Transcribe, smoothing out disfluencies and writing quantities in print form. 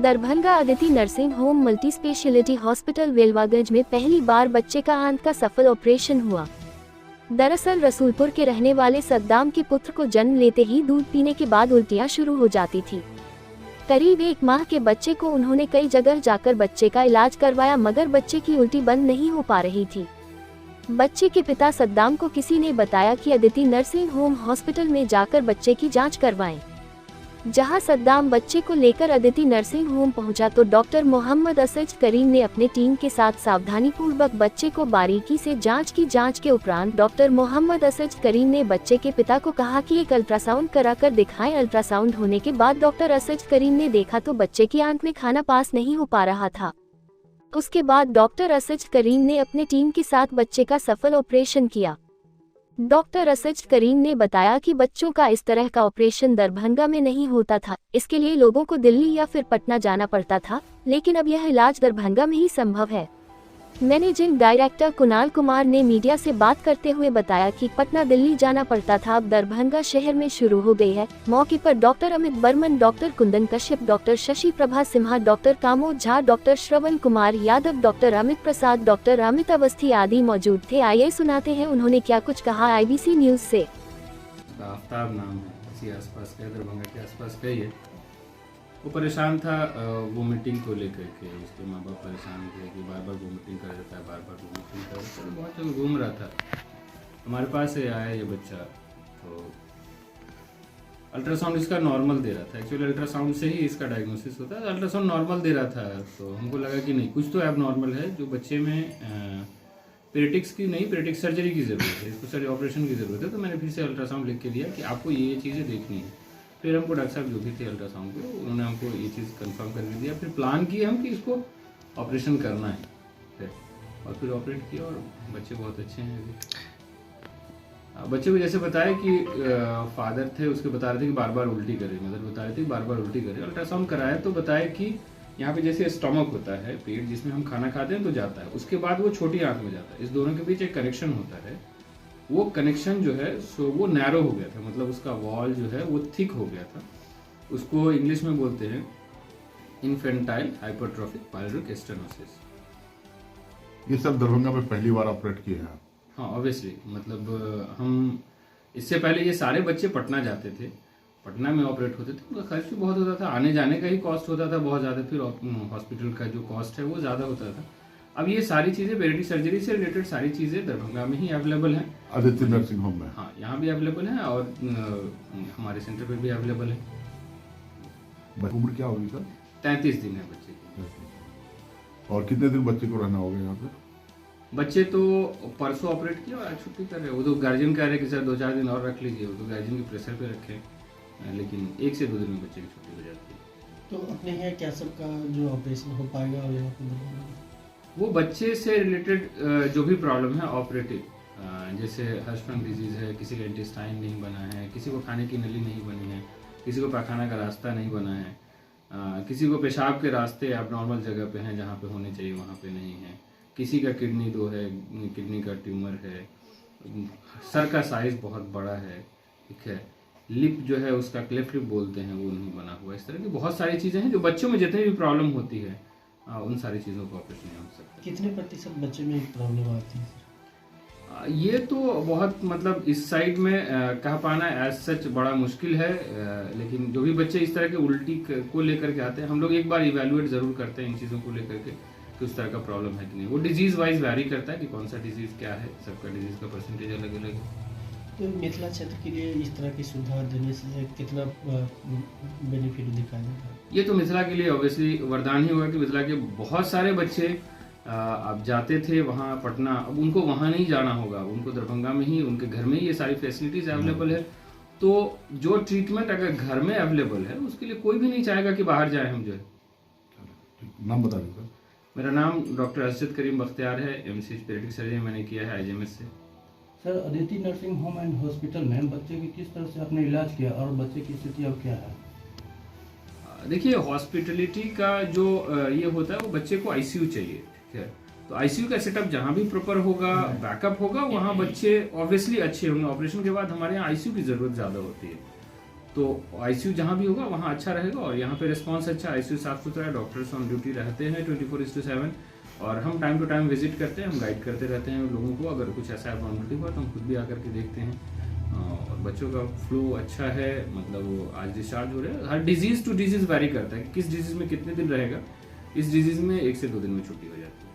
Darbhanga Aditi nursing home multi speciality hospital Velvaganj में पहली बार बच्चे का आंत का सफल ऑपरेशन हुआ। दरअसल रसूलपुर के रहने वाले सद्दाम के पुत्र को जन्म लेते ही दूध पीने के बाद उल्टियां शुरू हो जाती थी। करीब 1 माह के बच्चे को उन्होंने कई जगह जाकर बच्चे का इलाज करवाया, मगर बच्चे की उल्टी बंद नहीं हो पा रही थी। बच्चे के पिता सद्दाम को किसी ने बताया कि अदिति नर्सिंग होम हॉस्पिटल में जाकर बच्चे की जांच करवाएं। जहां सद्दाम बच्चे को लेकर अदिति नर्सिंग होम पहुंचा तो डॉक्टर मोहम्मद असद करीम ने अपने टीम के साथ सावधानी पूर्वक बच्चे को बारीकी से जांच की। जांच के उपरांत डॉक्टर मोहम्मद असद करीम ने बच्चे के पिता को कहा कि एक अल्ट्रासाउंड कराकर दिखाएं। अल्ट्रासाउंड होने के बाद डॉक्टर असद करीम ने देखा तो बच्चे की आंत में खाना पास नहीं हो पा रहा था। उसके बाद डॉक्टर असद करीम ने अपने टीम के साथ बच्चे का सफल ऑपरेशन किया। डॉक्टर असद करीम ने बताया कि बच्चों का इस तरह का ऑपरेशन दरभंगा में नहीं होता था, इसके लिए लोगों को दिल्ली या फिर पटना जाना पड़ता था, लेकिन अब यह इलाज दरभंगा में ही संभव है। मैनेजिंग डायरेक्टर कुणाल कुमार ने मीडिया से बात करते हुए बताया कि पटना दिल्ली जाना पड़ता था, अब दरभंगा शहर में शुरू हो गई है। मौके पर doctor Amit Barman, doctor Kundan Kashyap, doctor Shashi Prabha Simha, doctor Kamod Jha, doctor Shravan Kumar Yadav, doctor Amit Prasad, doctor Amit Awasthi आदि मौजूद थे। आइए सुनाते हैं उन्होंने क्या कुछ कहा IBC न्यूज से। आफ्ताब नाम है, इसी आसपास का, दरभंगा के आसपास का ही है। वो परेशान था वोमिटिंग को लेकर के। उसके माँ बाप परेशान थे कि बार बार वोमिटिंग कर देता है, बार बार वोमिटिंग कर देता है। बहुत जगह घूम रहा था, हमारे पास से आया ये बच्चा। तो अल्ट्रासाउंड इसका नॉर्मल दे रहा था। एक्चुअली अल्ट्रासाउंड से ही इसका डायग्नोसिस होता है। अल्ट्रासाउंड नॉर्मल दे रहा था, तो हमको लगा कि नहीं, कुछ तो ऐब नॉर्मल है, जो बच्चे में पेरेटिक्स की नहीं, पेरेटिक सर्जरी की ज़रूरत है, इसको सर्जरी ऑपरेशन की ज़रूरत है। तो मैंने फिर से अल्ट्रासाउंड लिख के दिया कि आपको ये चीज़ें देखनी है। फिर हमको डॉक्टर साहब जो भी थे अल्ट्रासाउंड के, उन्होंने हमको ये चीज़ कंफर्म करके दिया। फिर प्लान किए हम कि इसको ऑपरेशन करना है फिर, और फिर ऑपरेट किया और बच्चे बहुत अच्छे हैं अभी। बच्चे को जैसे बताया कि फादर थे, उसके बता रहे थे कि बार बार उल्टी करे, मदर बता रहे थे कि बार बार उल्टी करे। अल्ट्रासाउंड कराया तो बताया कि यहाँ पे जैसे स्टमक होता है, पेट जिसमें हम खाना खाते हैं तो जाता है, उसके बाद वो छोटी आंत में जाता है। इस दोनों के बीच एक कनेक्शन होता है। वो कनेक्शन जो है सो वो नैरो हो गया था, मतलब उसका वॉल जो है वो थिक हो गया था। उसको इंग्लिश में बोलते हैं इन्फेंटाइल हाइपरट्रोफिक पायलोरिक स्टेनोसिस। ये सब दरभंगा में पहली बार ऑपरेट किए हैं? हाँ, ऑब्वियसली, मतलब हम इससे पहले ये सारे बच्चे पटना जाते थे, पटना में ऑपरेट होते थे। उनका खर्च भी बहुत होता था, आने जाने का ही कॉस्ट होता था बहुत ज़्यादा, फिर हॉस्पिटल का जो कॉस्ट है वो ज़्यादा होता था। अब ये सारी चीज़ें पेरेटिक सर्जरी से रिलेटेड सारी चीज़ें दरभंगा में ही अवेलेबल हैं, अदिति नर्सिंग होम में। हाँ, यहाँ भी अवेलेबल है और हमारे सेंटर पे भी अवेलेबल है। उम्र क्या होगी सर? 33 दिन है बच्चे की। और कितने दिन बच्चे को रहना होगा यहाँ पे? बच्चे तो परसों ऑपरेट किया और आज छुट्टी कर रहे हैं। वो तो गार्जियन कह रहे हैं कि सर 2-4 दिन और रख लीजिए, वो तो गार्जियन के प्रेशर पे रखे, लेकिन 1 से 2 दिन में बच्चे की छुट्टी हो जाती है। तो अपने यहाँ क्या सबका जो ऑपरेशन हो पाएगा और यहाँ पे वो बच्चे से रिलेटेड जो भी प्रॉब्लम है ऑपरेटिव, जैसे हर्षफंग डिजीज़ है, किसी का इंटेस्टाइन नहीं बना है, किसी को खाने की नली नहीं बनी है, किसी को पैखाना का रास्ता नहीं बना है, किसी को पेशाब के रास्ते अब नॉर्मल जगह पे हैं, जहाँ पे होने चाहिए वहाँ पे नहीं है, किसी का किडनी 2 है, किडनी का ट्यूमर है, सर का साइज़ बहुत बड़ा है, ठीक है, लिप जो है उसका क्लेफ्ट लिप बोलते हैं वो नहीं बना हुआ। इस तरह की बहुत सारी चीज़ें हैं जो बच्चों में जितनी भी प्रॉब्लम होती है उन सारी चीज़ों का ऑपरेशन नहीं हो सकता। कितने प्रतिशत बच्चे में प्रॉब्लम आती है? ये तो बहुत, मतलब इस साइड में कह पाना एज सच बड़ा मुश्किल है, लेकिन जो भी बच्चे इस तरह के उल्टी को लेकर के आते हैं, हम लोग एक बार इवैल्यूएट ज़रूर करते हैं इन चीज़ों को लेकर के कि उस तरह का प्रॉब्लम है कि नहीं। वो डिजीज़ वाइज वैरी करता है कि कौन सा डिजीज़ क्या है, सबका डिजीज़ का परसेंटेज अलग अलग है। तो मिथिला क्षेत्र के लिए इस तरह की सुविधा देने से कितना बेनिफिट दिखाई देता है? ये तो मिथिला के लिए ऑब्वियसली वरदान ही होगा कि मिथिला के बहुत सारे बच्चे अब जाते थे वहाँ पटना, अब उनको वहाँ नहीं जाना होगा, उनको दरभंगा में ही, उनके घर में ही ये सारी फैसिलिटीज़ अवेलेबल है। तो जो ट्रीटमेंट अगर घर में अवेलेबल है उसके लिए कोई भी नहीं चाहेगा कि बाहर जाए हम जो है। नाम बता दीजिए। मेरा नाम डॉक्टर असद करीम बख्तियार है, MCH पेरेटिक सर्जरी मैंने किया है IGMS से। Sir, Aditi nursing home and hospital में बच्चे की किस तरह से आपने इलाज किया और बच्चे की स्थिति अब क्या है? देखिए, हॉस्पिटलिटी का जो ये होता है वो बच्चे को ICU चाहिए, ठीक है। तो ICU का सेटअप जहाँ भी प्रॉपर होगा, बैकअप होगा, वहाँ बच्चे ऑब्वियसली अच्छे होंगे। ऑपरेशन के बाद हमारे यहाँ ICU की ज़रूरत ज़्यादा होती है। तो आईसीयू जहाँ भी होगा वहाँ अच्छा रहेगा और यहाँ पे रिस्पांस अच्छा, आईसीयू साफ सुथरा है, डॉक्टर्स ऑन ड्यूटी रहते हैं 24/7 और हम टाइम टू टाइम विजिट करते हैं, हम गाइड करते रहते हैं लोगों को। अगर कुछ ऐसा एबनॉर्मलिटी हुआ तो हम खुद भी आकर के देखते हैं। और बच्चों का फ्लो अच्छा है, मतलब वो आज डिस्चार्ज हो रहे हैं। हर डिजीज़ टू डिजीज़ वैरी करता है कि किस डिजीज़ में कितने दिन रहेगा। इस डिजीज़ में 1 से 2 दिन में छुट्टी हो जाती है।